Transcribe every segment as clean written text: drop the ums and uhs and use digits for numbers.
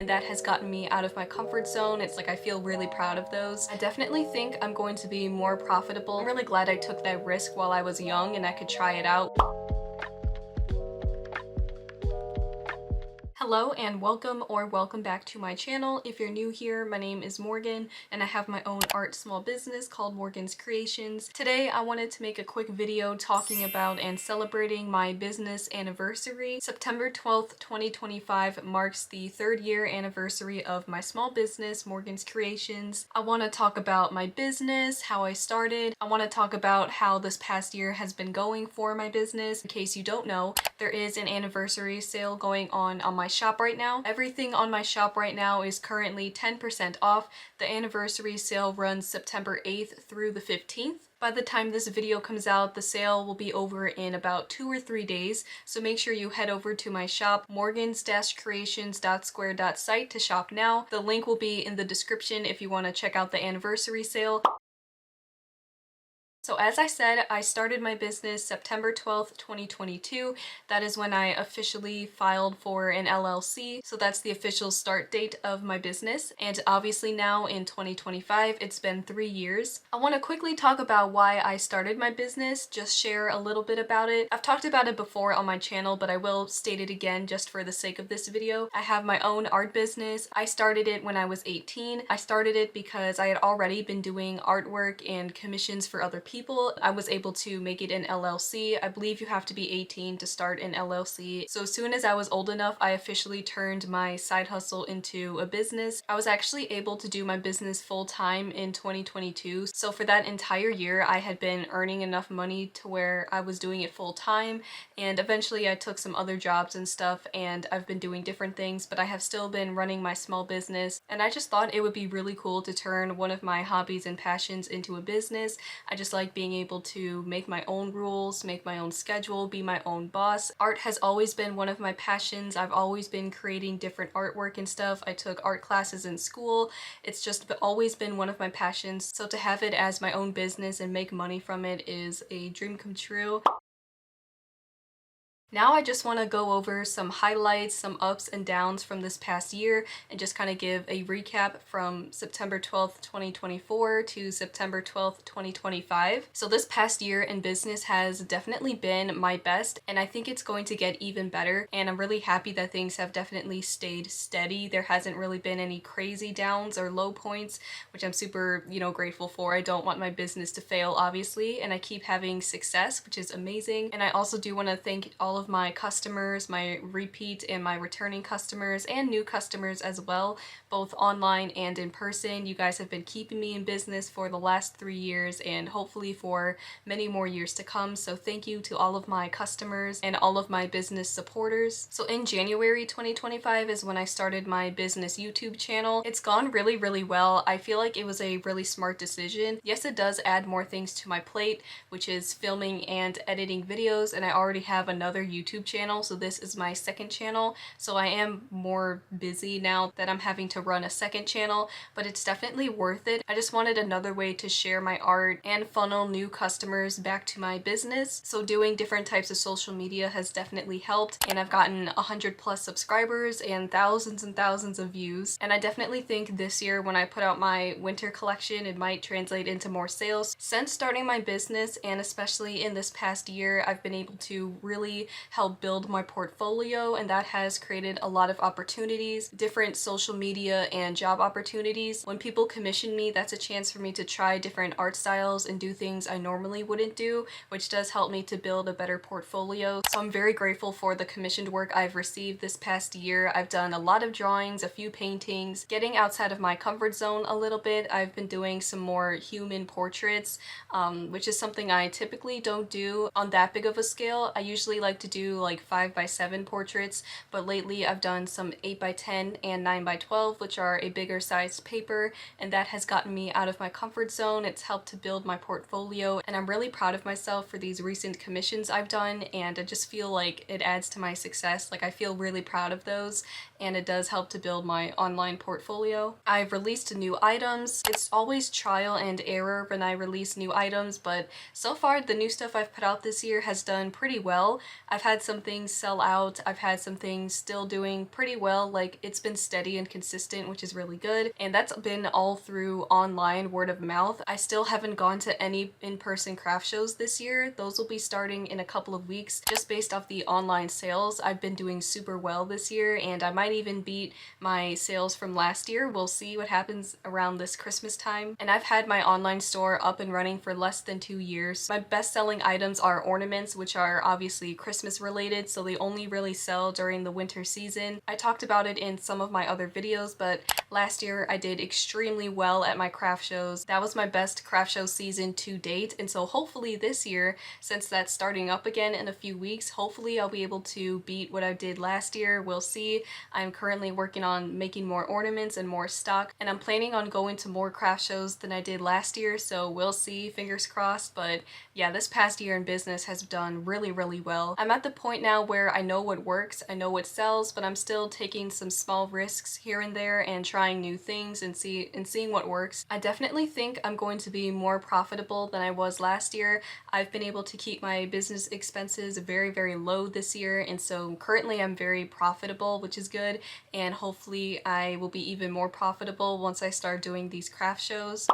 that has gotten me out of my comfort zone. It's like I feel really proud of those. I definitely think I'm going to be more profitable. I'm really glad I took that risk while I was young and I could try it out. Hello and welcome back to my channel. If you're new here, my name is Morgan and I have my own art small business called Morgan's Creations. Today I wanted to make a quick video talking about and celebrating my business anniversary. September 12th, 2025 marks the 3rd year anniversary of my small business, Morgan's Creations. I want to talk about my business, how I started. I want to talk about how this past year has been going for my business. In case you don't know, there is an anniversary sale going on my shop right now. Everything on my shop right now is currently 10% off. The anniversary sale runs September 8th through the 15th. By the time this video comes out, the sale will be over in about 2 or 3 days, so make sure you head over to my shop, morgans-creations.square.site to shop now. The link will be in the description if you want to check out the anniversary sale. So as I said, I started my business September 12th, 2022. That is when I officially filed for an LLC. So that's the official start date of my business. And obviously now in 2025, it's been 3 years. I want to quickly talk about why I started my business, just share a little bit about it. I've talked about it before on my channel, but I will state it again just for the sake of this video. I have my own art business. I started it when I was 18. I started it because I had already been doing artwork and commissions for other people. I was able to make it an LLC. I believe you have to be 18 to start an LLC. So as soon as I was old enough, I officially turned my side hustle into a business. I was actually able to do my business full time in 2022. So for that entire year, I had been earning enough money to where I was doing it full time. And eventually I took some other jobs and stuff and I've been doing different things, but I have still been running my small business. And I just thought it would be really cool to turn one of my hobbies and passions into a business. I just like being able to make my own rules, make my own schedule, be my own boss. Art has always been one of my passions. I've always been creating different artwork and stuff. I took art classes in school. It's just always been one of my passions. So to have it as my own business and make money from it is a dream come true. Now I just want to go over some highlights, some ups and downs from this past year and just kind of give a recap from September 12th, 2024 to September 12th, 2025. So this past year in business has definitely been my best and I think it's going to get even better, and I'm really happy that things have definitely stayed steady. There hasn't really been any crazy downs or low points, which I'm super, grateful for. I don't want my business to fail, obviously, and I keep having success, which is amazing. And I also do want to thank all of my customers, my repeat and my returning customers, and new customers as well, both online and in person. You guys have been keeping me in business for the last 3 years and hopefully for many more years to come. So thank you to all of my customers and all of my business supporters. So in January 2025 is when I started my business YouTube channel. It's gone really, really well. I feel like it was a really smart decision. Yes, it does add more things to my plate, which is filming and editing videos, and I already have another YouTube channel, so this is my second channel. So I am more busy now that I'm having to run a second channel, but it's definitely worth it. I just wanted another way to share my art and funnel new customers back to my business. So doing different types of social media has definitely helped, and I've gotten 100+ subscribers and thousands of views. And I definitely think this year when I put out my winter collection, it might translate into more sales. Since starting my business, and especially in this past year, I've been able to really help build my portfolio, and that has created a lot of opportunities, different social media and job opportunities. When people commission me, that's a chance for me to try different art styles and do things I normally wouldn't do, which does help me to build a better portfolio. So I'm very grateful for the commissioned work I've received this past year. I've done a lot of drawings, a few paintings, getting outside of my comfort zone a little bit. I've been doing some more human portraits, which is something I typically don't do on that big of a scale. I usually like to do like 5x7 portraits, but lately I've done some 8x10 and 9x12, which are a bigger sized paper, and that has gotten me out of my comfort zone. It's helped to build my portfolio, and I'm really proud of myself for these recent commissions I've done, and I just feel like it adds to my success. Like, I feel really proud of those, and it does help to build my online portfolio. I've released new items. It's always trial and error when I release new items, but so far the new stuff I've put out this year has done pretty well. I've had some things sell out, I've had some things still doing pretty well, like it's been steady and consistent, which is really good, and that's been all through online word of mouth. I still haven't gone to any in-person craft shows this year. Those will be starting in a couple of weeks. Just based off the online sales, I've been doing super well this year, and I might even beat my sales from last year. We'll see what happens around this Christmas time. And I've had my online store up and running for less than 2 years. My best-selling items are ornaments, which are obviously Christmas related, so they only really sell during the winter season. I talked about it in some of my other videos, but last year I did extremely well at my craft shows. That was my best craft show season to date, and so hopefully this year, since that's starting up again in a few weeks, hopefully I'll be able to beat what I did last year. We'll see. I'm currently working on making more ornaments and more stock, and I'm planning on going to more craft shows than I did last year, so we'll see, fingers crossed. But yeah, this past year in business has done really, really well. I'm at the point now where I know what works, I know what sells, but I'm still taking some small risks here and there and trying new things and seeing what works. I definitely think I'm going to be more profitable than I was last year. I've been able to keep my business expenses very, very low this year, and so currently I'm very profitable, which is good, and hopefully I will be even more profitable once I start doing these craft shows.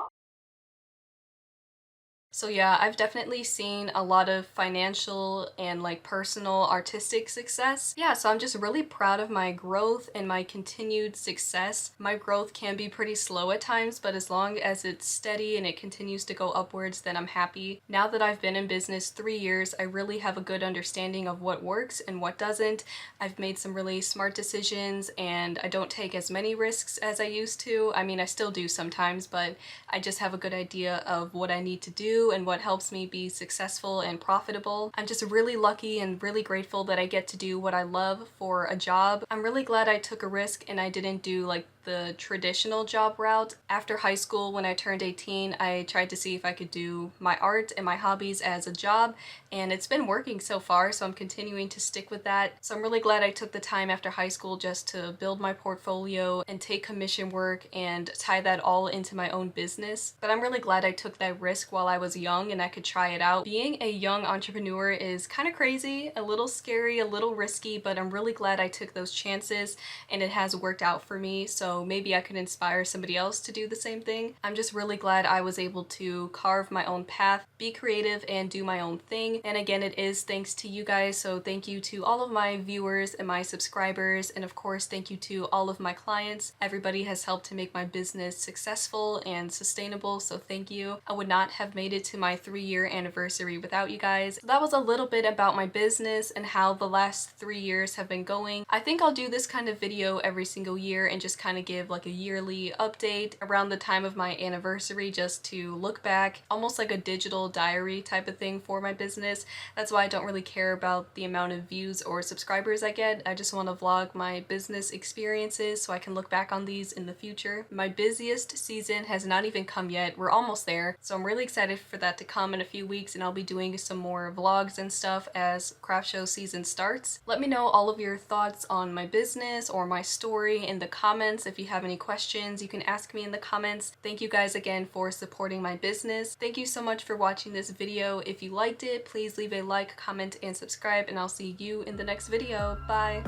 So yeah, I've definitely seen a lot of financial and like personal artistic success. Yeah, so I'm just really proud of my growth and my continued success. My growth can be pretty slow at times, but as long as it's steady and it continues to go upwards, then I'm happy. Now that I've been in business 3 years, I really have a good understanding of what works and what doesn't. I've made some really smart decisions, and I don't take as many risks as I used to. I mean, I still do sometimes, but I just have a good idea of what I need to do and what helps me be successful and profitable. I'm just really lucky and really grateful that I get to do what I love for a job. I'm really glad I took a risk and I didn't do like the traditional job route. After high school, when I turned 18, I tried to see if I could do my art and my hobbies as a job, and it's been working so far, so I'm continuing to stick with that. So I'm really glad I took the time after high school just to build my portfolio and take commission work and tie that all into my own business. But I'm really glad I took that risk while I was young and I could try it out. Being a young entrepreneur is kind of crazy, a little scary, a little risky, but I'm really glad I took those chances and it has worked out for me. So maybe I could inspire somebody else to do the same thing. I'm just really glad I was able to carve my own path, be creative, and do my own thing. And again, it is thanks to you guys, so thank you to all of my viewers and my subscribers, and of course thank you to all of my clients. Everybody has helped to make my business successful and sustainable, so thank you. I would not have made it to my 3-year anniversary without you guys. So that was a little bit about my business and how the last 3 years have been going. I think I'll do this kind of video every single year and just kind of give like a yearly update around the time of my anniversary, just to look back, almost like a digital diary type of thing for my business. That's why I don't really care about the amount of views or subscribers I get. I just want to vlog my business experiences so I can look back on these in the future. My busiest season has not even come yet. We're almost there, so I'm really excited for that to come in a few weeks, and I'll be doing some more vlogs and stuff as craft show season starts. Let me know all of your thoughts on my business or my story in the comments. If you have any questions, you can ask me in the comments. Thank you guys again for supporting my business. Thank you so much for watching this video. If you liked it, please leave a like, comment, and subscribe, and I'll see you in the next video. Bye!